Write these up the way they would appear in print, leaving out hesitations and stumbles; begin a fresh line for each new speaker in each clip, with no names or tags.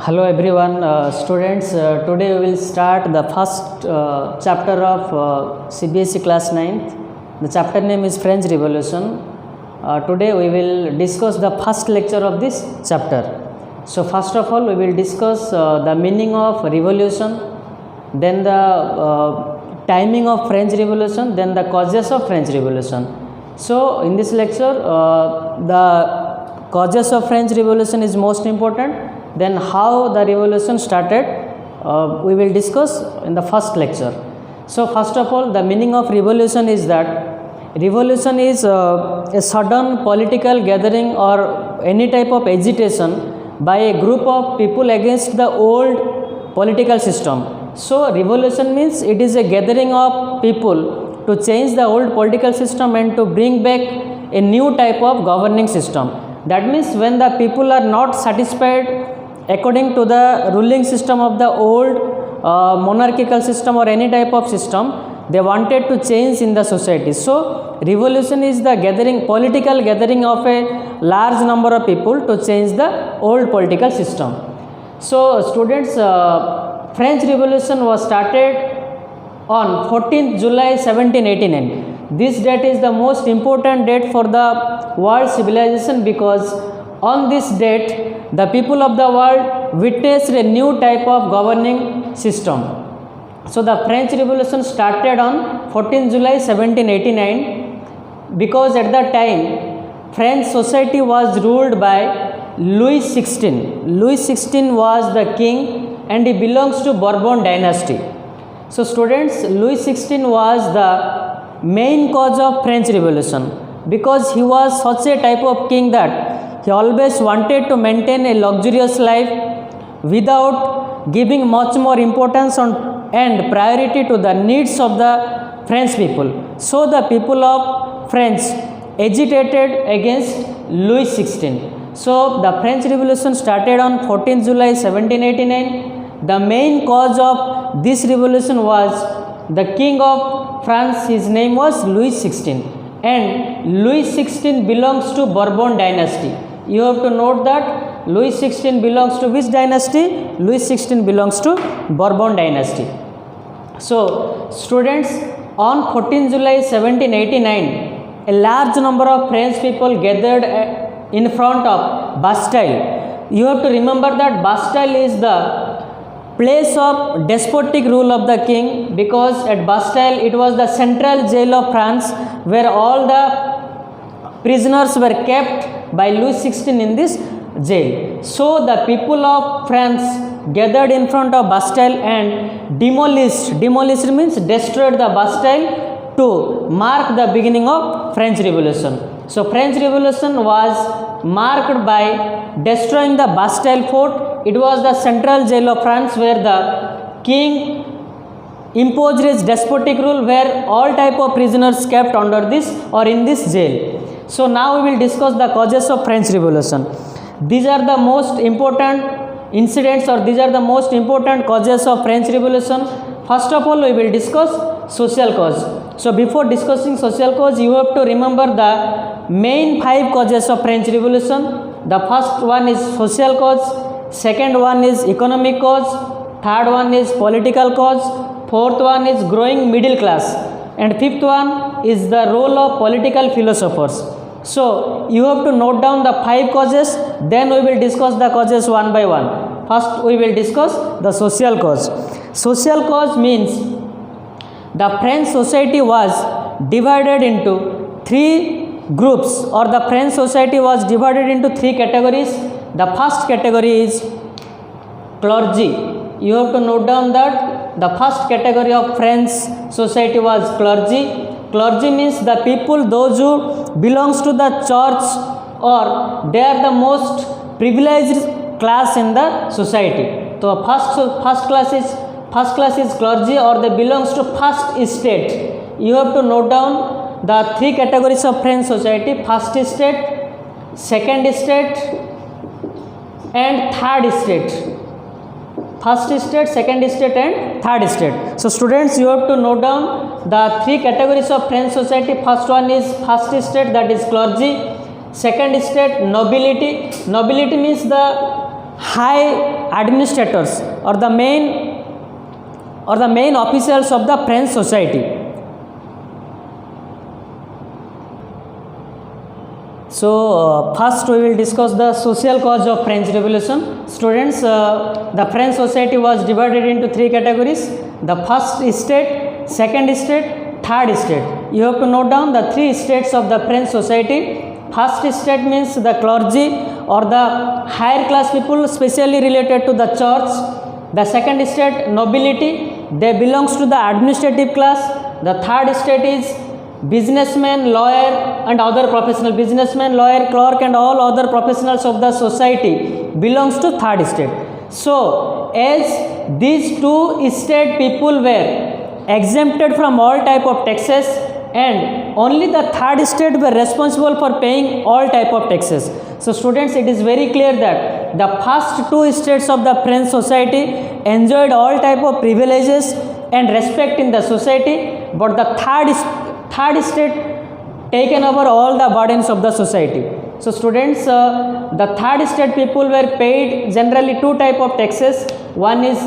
Hello everyone, students. Today we will start the first chapter of CBSE class 9th. The chapter name is French Revolution. Today we will discuss the first lecture of this chapter. So first of all we will discuss the meaning of revolution, then the timing of French Revolution, then the causes of French Revolution. So in this lecture the causes of French Revolution is most important. Then how the revolution started we will discuss in the first lecture. So first of all, the meaning of revolution is that revolution is a sudden political gathering or any type of agitation by a group of people against the old political system. So revolution means it is a gathering of people to change the old political system and to bring back a new type of governing system. That means when the people are not satisfied according to the ruling system of the old monarchical system or any type of system, they wanted to change in the society. So revolution is the gathering, political gathering of a large number of people to change the old political system. So students, French Revolution was started on 14th July 1789. This date is the most important date for the world civilization because on this date the people of the world witnessed a new type of governing system. So the French Revolution started on 14 July 1789 because at that time French society was ruled by Louis XVI. Louis XVI was the king and he belongs to Bourbon dynasty. So students, Louis XVI was the main cause of French Revolution because he was such a type of king that he always wanted to maintain a luxurious life without giving much more importance and priority to the needs of the French people. So the people of France agitated against Louis XVI. So the French Revolution started on 14 July 1789. The main cause of this revolution was the king of France. His name was Louis XVI, and Louis XVI belongs to Bourbon dynasty. You have to note that Louis XVI belongs to which dynasty? Louis XVI belongs to Bourbon dynasty. So students, on 14 July 1789, a large number of French people gathered in front of Bastille. You have to remember that Bastille is the place of despotic rule of the king because at Bastille it was the central jail of France where all the prisoners were kept by Louis XVI in this jail. So the people of France gathered in front of Bastille and demolished means destroyed the Bastille to mark the beginning of French Revolution. So French Revolution was marked by destroying the Bastille fort. It was the central jail of France where the king imposed his despotic rule where all type of prisoners kept under this or in this jail. So now we will discuss the causes of French Revolution. These are the most important incidents or these are the most important causes of French Revolution. First of all, we will discuss social cause. So before discussing social cause, you have to remember the main 5 causes of French Revolution. The first one is social cause, second one is economic cause, third one is political cause, fourth one is growing middle class, and fifth one is the role of political philosophers. So you have to note down the 5 causes, then we will discuss the causes one by one. First we will discuss the social cause. Social cause means the French society was divided into 3 groups or the French society was divided into 3 categories. The first category is clergy. You have to note down that the first category of French society was clergy. Clergy means the people, those who belongs to the church or they are the most privileged class in the society. So first class is clergy or they belongs to first estate. You have to note down the 3 categories of French society: first estate, second estate, and third estate. First estate, second estate and third estate. So students, you have to note down the 3 categories of French society. First one is first estate, that is clergy. Second estate, nobility. Nobility means the high administrators or the main officials of the French society. So first we will discuss the social cause of French Revolution. Students, the French society was divided into three categories: the first state, second state, third state. You have to note down the three states of the French society. First state means the clergy or the higher class people, specially related to the church. The second state, nobility, they belongs to the administrative class. The third state is businessmen, lawyer and other professional, businessmen, lawyer, clerk and all other professionals of the society belongs to third state. So as these two state people were exempted from all type of taxes, and only the third state were responsible for paying all type of taxes. So students, it is very clear that the first two states of the French society enjoyed all type of privileges and respect in the society, but the third state taken over all the burdens of the society. So students, the third state people were paid generally two type of taxes. One is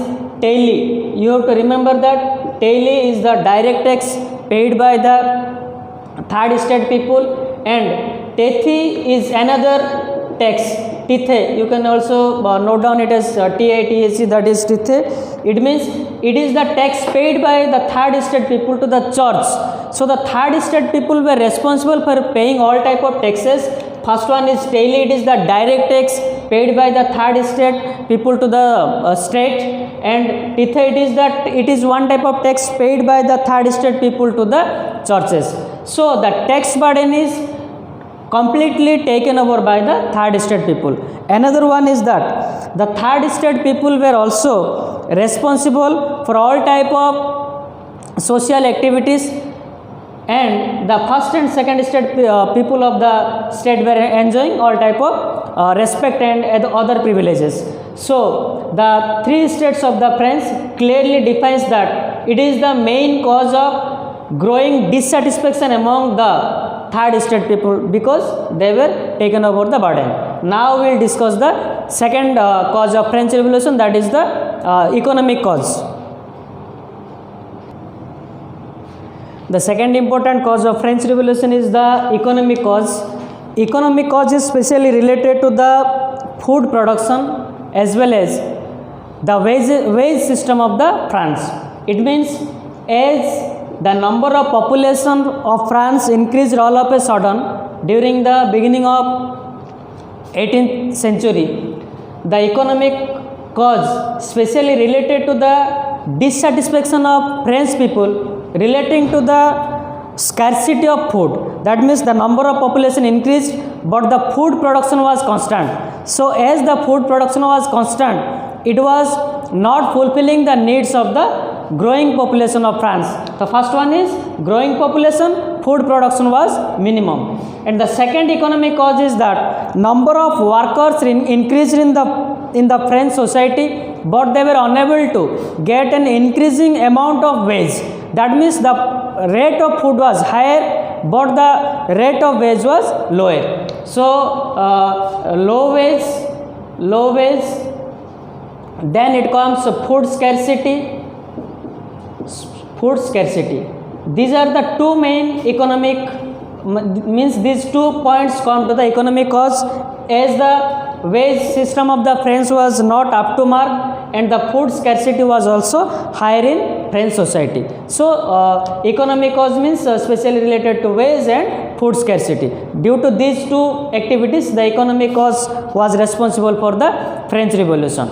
taille. You have to remember that taille is the direct tax paid by the third state people, and tithe is another tax. Tithe, you can also note down it as TITHE, that is tithe. It means it is the tax paid by the third state people to the church. So the third state people were responsible for paying all type of taxes. First one is taille, it is the direct tax paid by the third state people to the state, and tithe, it is one type of tax paid by the third state people to the churches. So the tax burden is completely taken over by the third state people. Another one is that the third state people were also responsible for all type of social activities, and the first and second state people of the state were enjoying all type of respect and other privileges. So the three states of the French clearly defines that it is the main cause of growing dissatisfaction among the third state people because they were taken over the burden. Now we will discuss the second cause of French Revolution, that is the economic cause. The second important cause of French Revolution is the economic cause. Economic cause is specially related to the food production as well as the wage system of the France. It means as the number of population of France increased all of a sudden during the beginning of 18th century, the economic cause specially related to the dissatisfaction of French people relating to the scarcity of food. That means the number of population increased but the food production was constant. So as the food production was constant, it was not fulfilling the needs of the growing population of France. The first one is growing population, food production was minimum. And the second economic cause is that number of workers increased in the French society, but they were unable to get an increasing amount of wage. That means the rate of food was higher, but the rate of wage was lower. So low wage, then it comes food scarcity. These are the two main economic, means these 2 points come to the economic cause, as the wage system of the French was not up to mark and the food scarcity was also higher in French society. So economic cause means specially related to wage and food scarcity. Due to these two activities, the economic cause was responsible for the French Revolution.